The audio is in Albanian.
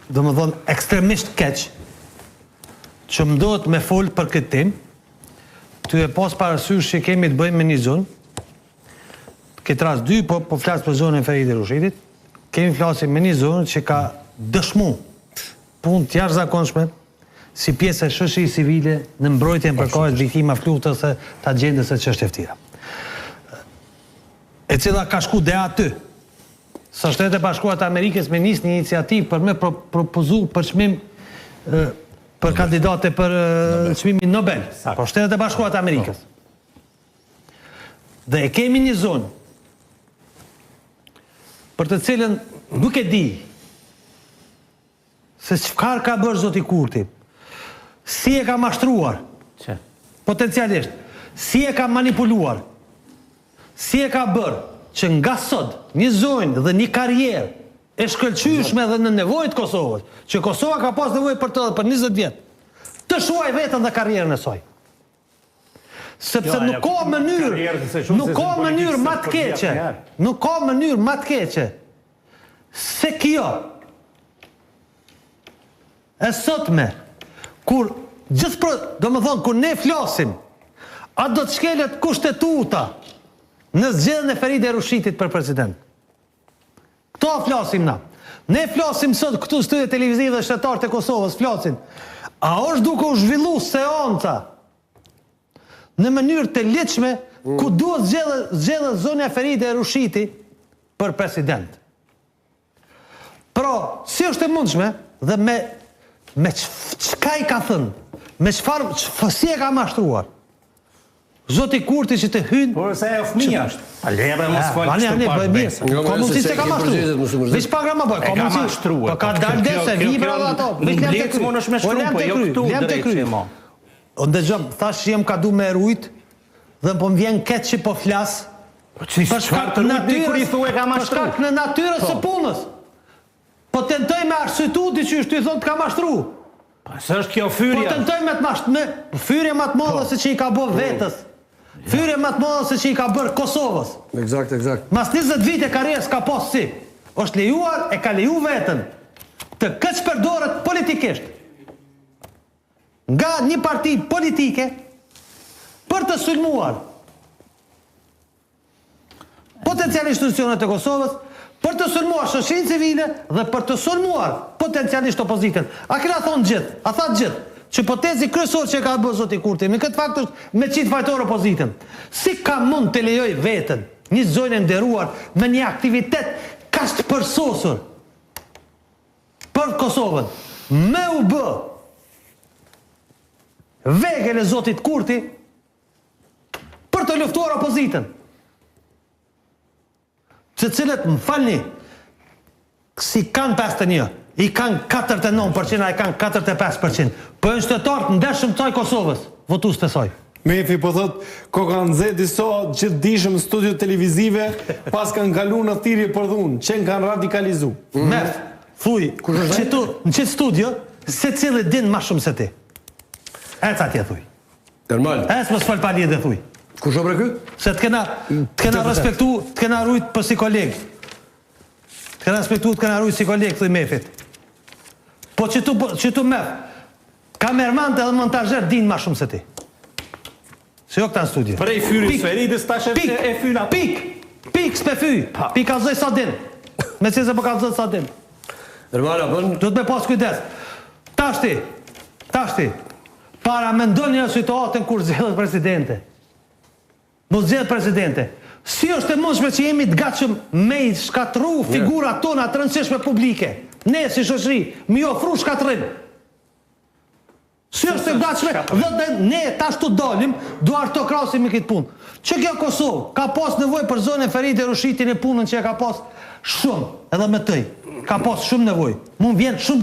do më thonë, ekstremisht keq, që më dohet me folë për këtë tim, ty e pas parasysh që kemi të bëjmë me një zonë, këtë ras 2, po flasë për zonën e Ferit e Rushitit, kemi flasim me një zonë që ka dëshmu punë të jashtëzakonshme si pjesë e shoqërisë civile në mbrojtjen përkatëse viktima luftës së të agjendës së çështjeve tjera. E cila ka shku dhe aty. Së Shtetet e Bashkuara të Amerikës me nis një iniciativë për me propozu për çmim për kandidate për çmimin Nobel. Po Shtetet e Bashkuara të Amerikës. Dhe e kemi një zonë për të cilën nuk e di se çfarë ka bërë zoti Kurti, si e ka mashtruar, potencialisht, si e ka manipuluar, si e ka bërë që nga sot një zonë dhe një karrierë e shkëlqyeshme dhe në nevojët Kosovës, që Kosova ka pas nevojë për të për 20 vjet, të shuaj vetën dhe karrierën e saj. Sepse nuk ka mënyrë më të keqe, nuk ka mënyrë më të keqe se kjo e sotme, kur do më thonë, kur ne flasim, a do të shkelet kushtetuta në zgjedhjen e Ferit e Rushitit për president. Këto flasim na. Ne flasim sot këtu studio televizive dhe shtetarët e Kosovës flasin. A është duke u zhvillu seanca në mënyrë të lehtëshme ku duhet zgjedhë zonja e Ferit e Rushitit për president. Pra, si është e mundshme dhe me çka i ka thënë, me çfarë si e ka mashtruar. Zoti Kurti që të hynë... Por se e o fëmija është. A lebe mos falë kështu pak. Ka mundësi se ka mashtruar. Veç pak rama bëj, ka mundësi. Po ka dalë dhe se vibra dhe ato. Bleks më nësh me shkru, po jo këtu drejt që ma. Ndëgjëm, thash që jem ka du me rujt, dhe po më vjen keq që po flas. Për shkak të natyrës së punës. Po tentoj me arsyetu ti që ty thonë të ka mashtru. Së është kjo fyrja. Po tentoj me të mashtru. Fyrja më të madhe se që i ka bërë vetës. Fyrja më të madhe se që i ka bërë Kosovës. Exakt. Mas 20 vite karrierës ka pas si. Është lejuar, e ka leju vetën të këtë përdoret politikisht nga një parti politike për të sulmuar potencialisht institucionet e Kosovës, për të sulmuar shoqërinë civile dhe për të sulmuar potencialisht opozitën. A kena thonë gjithë, a thatë gjithë, që hipotezi kryesor që ka bërë zoti Kurti, me këtë fakt është me qitë fajtor opozitën. Si ka mund të lejoj vetën një zonë e nderuar me një aktivitet kaq të përsosur për Kosovën, me u bë vegën e zotit Kurti për të luftuar opozitën. Që cilët, më falni, si kanë 51, i kanë 49%, a i kanë 45%, po e në shtetartë ndeshëm të saj Kosovës, votus të saj. Mefi po thot, ko kanë zë disa që dishëm studio televizive, pas kanë kalu në thirrje për dhunë, që kanë radikalizu. Mef, thuj, në qitë studio, se cilë din ma shumë se ti. E ca tje thuj. Normal. E s'më s'fal pali edhe thuj. Kush o bre ky? Se të kena respektu, të kena rujt për si kolegë. Të kena respektu, të kena rujt si kolegë, thuj Mefit. Po që tu Mef, kamermante dhe montajer din ma shumë se ti. Se jo këta në studio. Prej fyri Feritës tash e fyna. Pik s'pe fy. Pik ka zëj sa din. Me si se po ka zëj sa din. Normala, bën. Du të me pas kujdes. Tashti. Para me ndonë një situatën kur zgjedhët presidente. Mos zgjedhët presidente. Si është e mundshme që jemi të gatshëm me i shkatru figurat tona të rëndësishme publike. Ne si shoqëri, mi ofru shkatrim. Si është e gatshme dhe ne tash të dalim, duar të krasim me këtë punë. Që kjo Kosovë ka pas nevojë për zonën e Ferit e Rushitit e punën që e ka pas shumë, edhe me tëj. Ka pas shumë nevojë. Mund vjen shumë